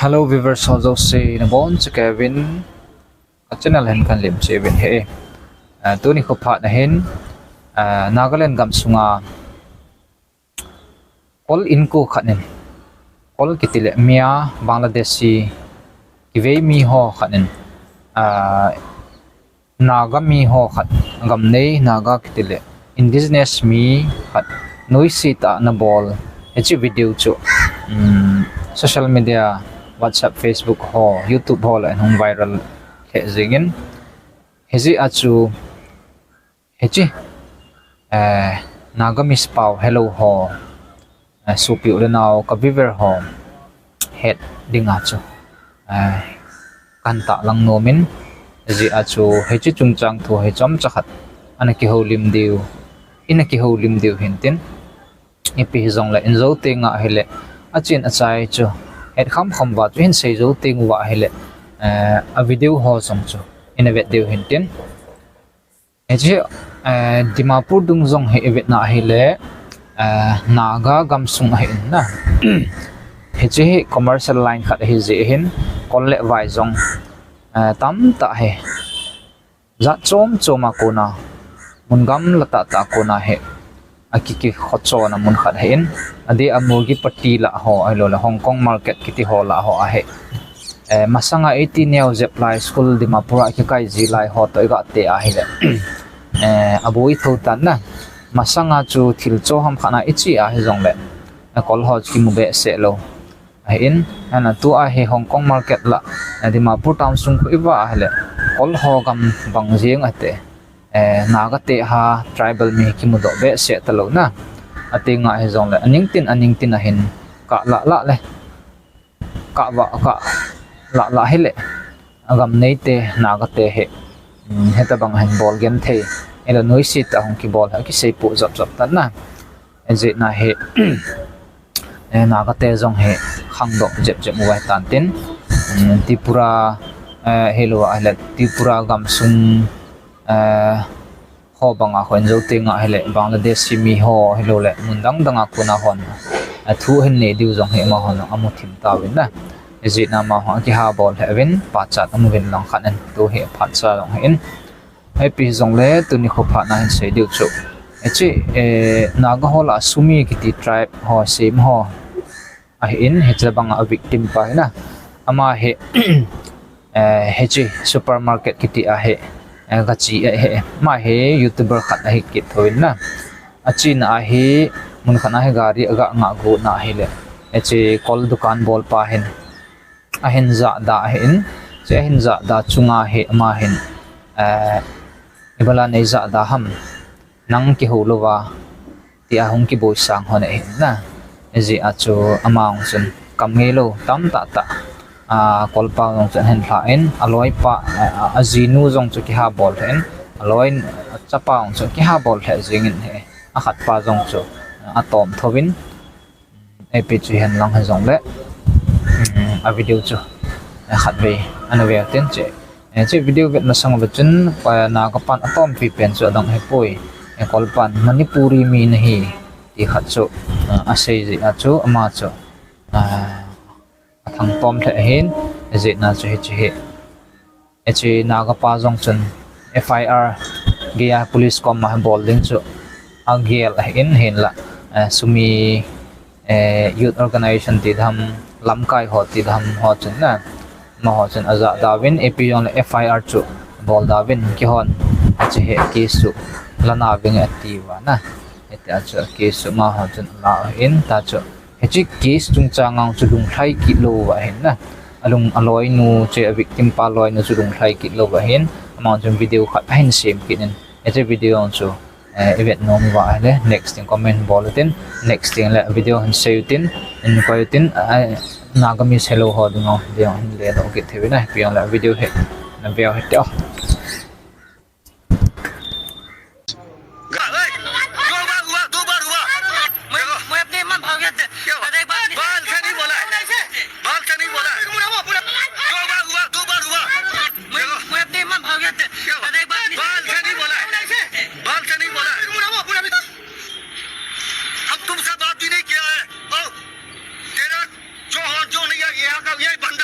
Hello viewers, how do say na bon sa Kevin at channel hen kan lim che ben he tu ni ko phat na hen Nagaland gam sunga kol in ko khanen kol kitile mia Bangladeshi kive mi ho khanen naga mi ho khat gam nei naga kitile indigenous mi khat noisi ta na bol echi video chu social media WhatsApp, Facebook ho, YouTube ho la hong viral he zingin hezi achu hechi nagamis pau hello ho supi ulenau ka viver ho het dinga chu kanta lang nomin hezi achu hechi chungchang thu he chom chakhat anaki ho lim diu inaki ho lim diu hintin ipi hizong la inzo tinga hele achin achai chu et kham kham wa hin sei zo ting wa hele a video ho som chu in a video hin tin eje Dimapur dung zong he event na hele naga gam sung hin na eje commercial line khat he je hin kolle vai zong tam ta he za chom choma kona mun gam lata ta kona he akiki khotso na mun khat hin adi amugi patti la ho alo la Hong Kong market kiti ho la ho ahe masanga 18 neo zepply school Dimapur ki kai ji lai ho to ga te a hi le abui tho tan na masanga chu thil cho ham khana ichi a hi jong le kol ho ki mu be se lo a in ana tu a he Hong Kong market la Dimapur town sung ko iwa a le kol ho gam bang jeng ate naga te ha tribal mi ki mu do be se ta lo na ati nga he zong le aning tin a hin ka la le ka wa ka la he le agam nei te naga te he heta bang han bol game the ela noi sit ta hong ki bol ha ki sei pu zap tan na enje na he naga te zong he khang do jep mu wai tan tin Tripura hello ahla Tripura gam sung ho banga khon zo tinga hele Bangladesh mi ho hello le mundang danga kuna hon thu hen ne diu jong he ma hon amu thim ta win na ezi na ma ha ki ha bol heaven pa chat amu win lang khan an tu he phat sa long hin ai pi jong le tu ni kho pha na hin se diu chu echi naga hola sumi ki ti tribe ho sim ho a in he banga a victim pa na ama he hechi supermarket ki ti a he gachi he ma he youtuber khat he kit thoin na achin a he mun khana he gari aga nga go na he le eche kol dukan bol pa hen a hen za da hen che hen za da chunga he ma hen ibala nei za da ham nang ki holowa ti a hong ki boy sang hone hen na eji acho amang sun kamngelo tam ta kolpa jong chen hen thla en aloi pa azinu jong chu ki ha bol hen aloi chapa jong chu ki ha bol the jingin he a khat pa jong chu atom thowin epi chi hen lang ha jong le a video chu khat ve an ve ten che video vet na sang chen pa na ka pan atom pi pen chu dang he poi kolpan manipuri mi na hi ti khat chu a sei ji a chu ama chu thằng tom the hin ezi na che echi naga pa jong chun FIR gia police com ma bowling chu agel in hin la sumi youth organization ti dham lamkai ho ti dham ho chun na ma ho chun aza dawin epi on FIR chu bol dawin ki hon che he case chu lana wing ati wa na eta chu case chu ma ho chun la in ta chu hechi case chung changang chulung thai ki lo wa hen na alung aloi nu che victim pa loi nu chulung thai ki lo wa hen among chung video khat hen sem kinin eche video on chu event nom wa le next thing comment bulletin next thing la video han seutin in koitin nagamis hello ho dungo video han le do ki thewina pion la video he na video he to तुमसे बात भी नहीं किया है। तेरा जो नहीं है, यहाँ का यही बंदा